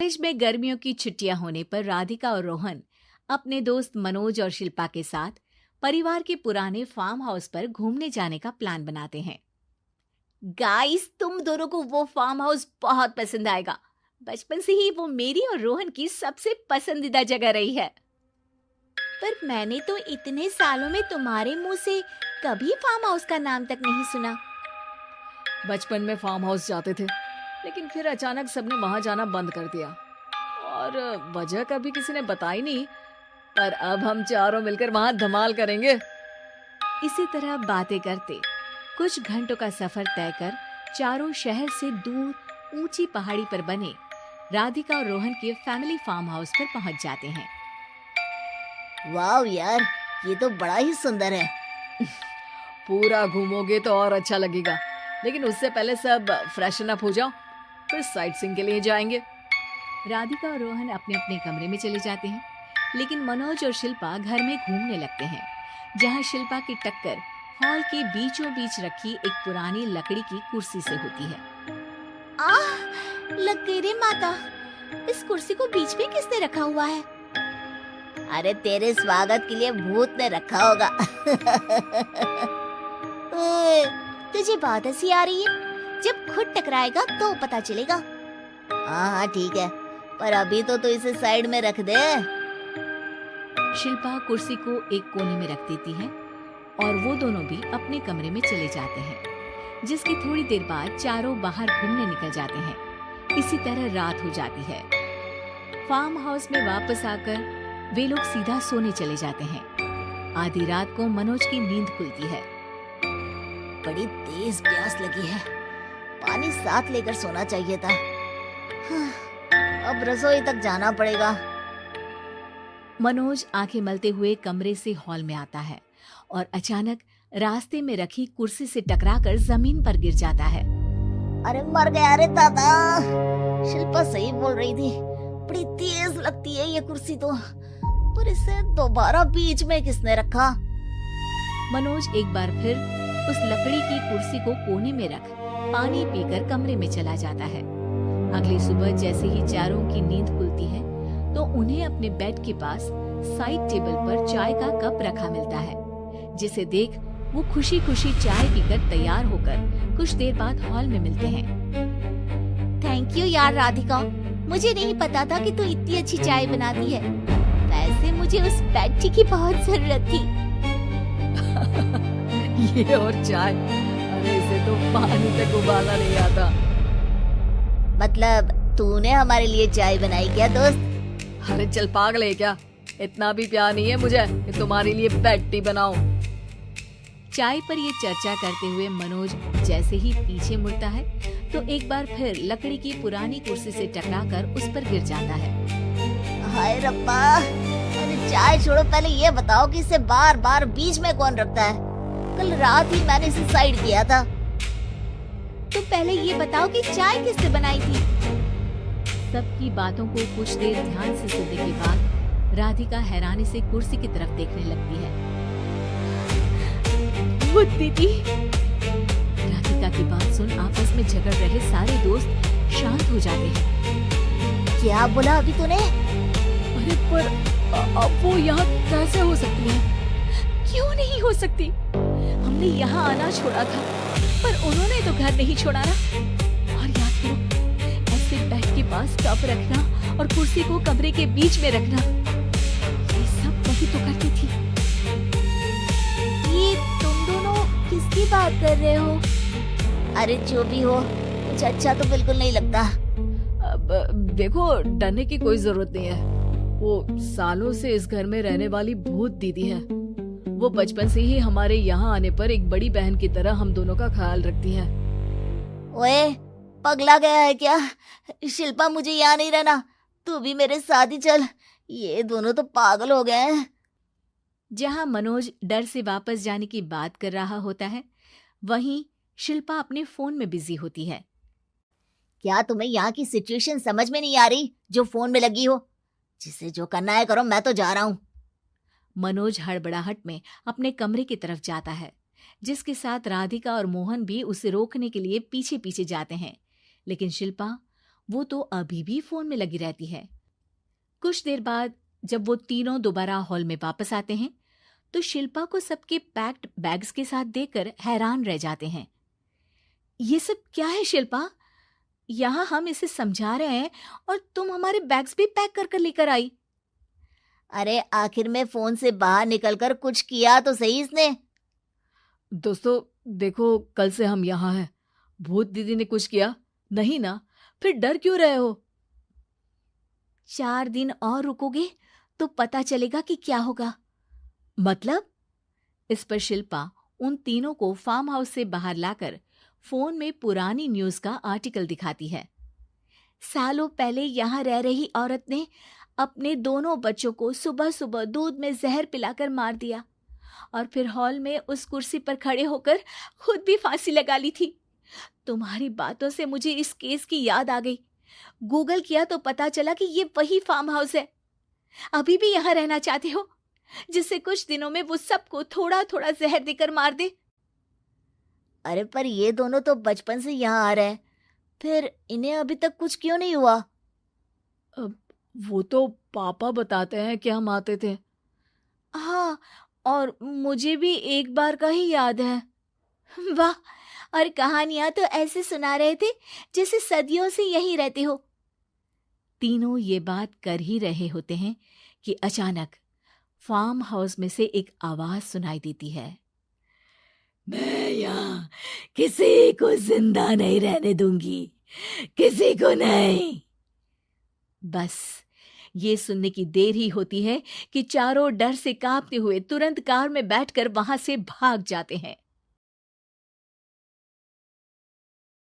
College में गर्मियों की छुट्टियां होने पर राधिका और रोहन अपने दोस्त मनोज और शिल्पा के साथ परिवार के पुराने फार्म हाउस पर घूमने जाने का प्लान बनाते हैं। गाइस, तुम दोनों को वो फार्म हाउस बहुत पसंद आएगा। बचपन से ही वो मेरी और रोहन की सबसे पसंदीदा जगह रही है। पर मैंने तो इतने सालों में तुम्हारे मुंह से कभी फार्म हाउस का नाम तक नहीं सुना। बचपन में फार्म हाउस जाते थे, लेकिन फिर अचानक सबने वहां जाना बंद कर दिया और वजह कभी किसी ने बताई नहीं। पर अब हम चारों मिलकर वहां धमाल करेंगे। इसी तरह बातें करते कुछ घंटों का सफर तय कर चारों शहर से दूर ऊंची पहाड़ी पर बने राधिका और रोहन के फैमिली फार्म हाउस पर पहुंच जाते हैं। वाह यार, ये तो बड़ा ही सुंदर है। पूरा घूमोगे तो और अच्छा लगेगा, लेकिन उससे पहले सब फ्रेशन अप हो जाओ, फिर साइट सीइंग के लिए जाएंगे। राधिका और रोहन अपने अपने कमरे में चले जाते हैं, लेकिन मनोज और शिल्पा घर में घूमने लगते हैं, जहां शिल्पा की टक्कर हॉल के बीचों बीच रखी एक पुरानी लकड़ी की कुर्सी से होती है। आह, लग गई रे माता, इस कुर्सी को बीच में किसने रखा हुआ है? अरे तेरे स्वागत के लिए भूत ने रखा होगा। तुझे बात हंसी आ रही है? जब खुद टकराएगा तो पता चलेगा। हाँ ठीक है, पर अभी तो इसे साइड में रख दे। शिल्पा कुर्सी को एक कोने में रख देती है और वो दोनों भी अपने कमरे में चले जाते हैं, जिसकी थोड़ी देर बाद चारों बाहर घूमने निकल जाते हैं। इसी तरह रात हो जाती है। फार्म हाउस में वापस आकर वे लोग सीधा सोने चले जाते हैं। आधी रात को मनोज की नींद खुलती है। बड़ी तेज प्यास लगी है, पानी साथ लेकर सोना चाहिए था। अब रसोई तक जाना पड़ेगा। मनोज आंखें मलते हुए कमरे से हॉल में आता है और अचानक रास्ते में रखी कुर्सी से टकराकर जमीन पर गिर जाता है। अरे मर गया रे दादा। शिल्पा सही बोल रही थी, बड़ी तेज लगती है ये कुर्सी तो, पर इसे दोबारा बीच में किसने रखा? मनोज एक बार फिर उस लकड़ी की कुर्सी को कोने में रख पानी पीकर कमरे में चला जाता है। अगली सुबह जैसे ही चारों की नींद खुलती है तो उन्हें अपने बेड के पास साइड टेबल पर चाय का कप रखा मिलता है, जिसे देख वो खुशी खुशी चाय पीकर तैयार होकर कुछ देर बाद हॉल में मिलते हैं। थैंक यू यार राधिका, मुझे नहीं पता था कि तू इतनी अच्छी चाय बनाती है। वैसे मुझे उस बेड टी की बहुत जरूरत थी। ये और चाय, अरे इसे तो पानी तक उबाला नहीं आता। मतलब तूने हमारे लिए चाय बनाई क्या दोस्त? अरे चल पागल है क्या, इतना भी प्यार नहीं है मुझे कि तुम्हारे लिए बेड टी बनाऊं। चाय पर ये चर्चा करते हुए मनोज जैसे ही पीछे मुड़ता है तो एक बार फिर लकड़ी की पुरानी कुर्सी से टकराकर उस पर गिर जाता है। हाय रब्बा, अरे चाय छोड़ो, पहले ये बताओ कि इसे बार बार बीच में कौन रखता है? कल रात ही मैंने इसे साइड किया था। तो पहले ये बताओ कि चाय किसने बनाई थी? सबकी बातों को कुछ देर ध्यान से सुनने के बाद राधिका हैरानी से कुर्सी की तरफ देखने लगती है। वो दीदी। राधिका की बात सुन आपस में झगड़ रहे सारे दोस्त शांत हो जाते हैं। क्या बोला अभी तूने? अरे पर अब वो यहाँ कैसे हो सकती है? क्यों नहीं हो सकती? हमने यहाँ आना छोड़ा था, पर उन्होंने तो घर नहीं छोड़ा ना। और याद करो, ऐसे बेड के पास कप रखना और कुर्सी को कमरे के बीच में रखना, ये सब वही तो करती थी। ये तुम दोनों किसकी बात कर रहे हो? अरे जो भी हो, कुछ अच्छा तो बिल्कुल नहीं लगता। अब देखो, डरने की कोई जरूरत नहीं है। वो सालों से इस घर में रहने वाली भूत दीदी है। वो बचपन से ही हमारे यहाँ आने पर एक बड़ी बहन की तरह हम दोनों का ख्याल रखती है। ओए, पगला गया है क्या? शिल्पा, मुझे यहाँ नहीं रहना, तू भी मेरे साथ ही चल। ये दोनों तो पागल हो गए हैं। जहाँ मनोज डर से वापस जाने की बात कर रहा होता है, वहीं शिल्पा अपने फोन में बिजी होती है। क्या तुम्हें यहाँ की सिचुएशन समझ में नहीं आ रही जो फोन में लगी हो? जिसे जो करना है करो, मैं तो जा रहा हूँ। मनोज हड़बड़ाहट में अपने कमरे की तरफ जाता है, जिसके साथ राधिका और मोहन भी उसे रोकने के लिए पीछे पीछे जाते हैं। लेकिन शिल्पा वो तो अभी भी फोन में लगी रहती है। कुछ देर बाद जब वो तीनों दोबारा हॉल में वापस आते हैं तो शिल्पा को सबके पैक्ड बैग्स के साथ देखकर हैरान रह जाते हैं। ये सब क्या है शिल्पा? यहाँ हम इसे समझा रहे हैं और तुम हमारे बैग्स भी पैक कर कर लेकर आई। अरे आखिर में फोन से बाहर निकलकर कुछ किया तो सही इसने। दोस्तों देखो, कल से हम यहाँ हैं। भूत दीदी ने कुछ किया नहीं ना? फिर डर क्यों रहे हो? 4 दिन और रुकोगे तो पता चलेगा कि क्या होगा। मतलब? इस पर शिल्पा उन तीनों को फार्म हाउस से बाहर लाकर फोन में पुरानी न्यूज का आर्टिकल दिखाती है। सालों पहले यहाँ रह रही औरत ने अपने दोनों बच्चों को सुबह सुबह दूध में जहर पिलाकर मार दिया और फिर हॉल में उस कुर्सी पर खड़े होकर खुद भी फांसी लगा ली थी। तुम्हारी बातों से मुझे इस केस की याद आ गई। गूगल किया तो पता चला कि ये वही फार्म हाउस है। अभी भी यहाँ रहना चाहते हो जिससे कुछ दिनों में वो सबको थोड़ा थोड़ा जहर देकर मार दे? अरे पर ये दोनों तो बचपन से यहाँ आ रहे हैं, फिर इन्हें अभी तक कुछ क्यों नहीं हुआ? वो तो पापा बताते हैं कि हम आते थे। हाँ, और मुझे भी एक बार का ही याद है। वाह, और कहानियां तो ऐसे सुना रहे थे जैसे सदियों से यहीं रहते हो। तीनों ये बात कर ही रहे होते हैं कि अचानक फार्म हाउस में से एक आवाज सुनाई देती है। मैं यहाँ किसी को जिंदा नहीं रहने दूंगी, किसी को नहीं। बस ये सुनने की देर ही होती है कि चारों डर से कांपते हुए तुरंत कार में बैठकर वहां से भाग जाते हैं।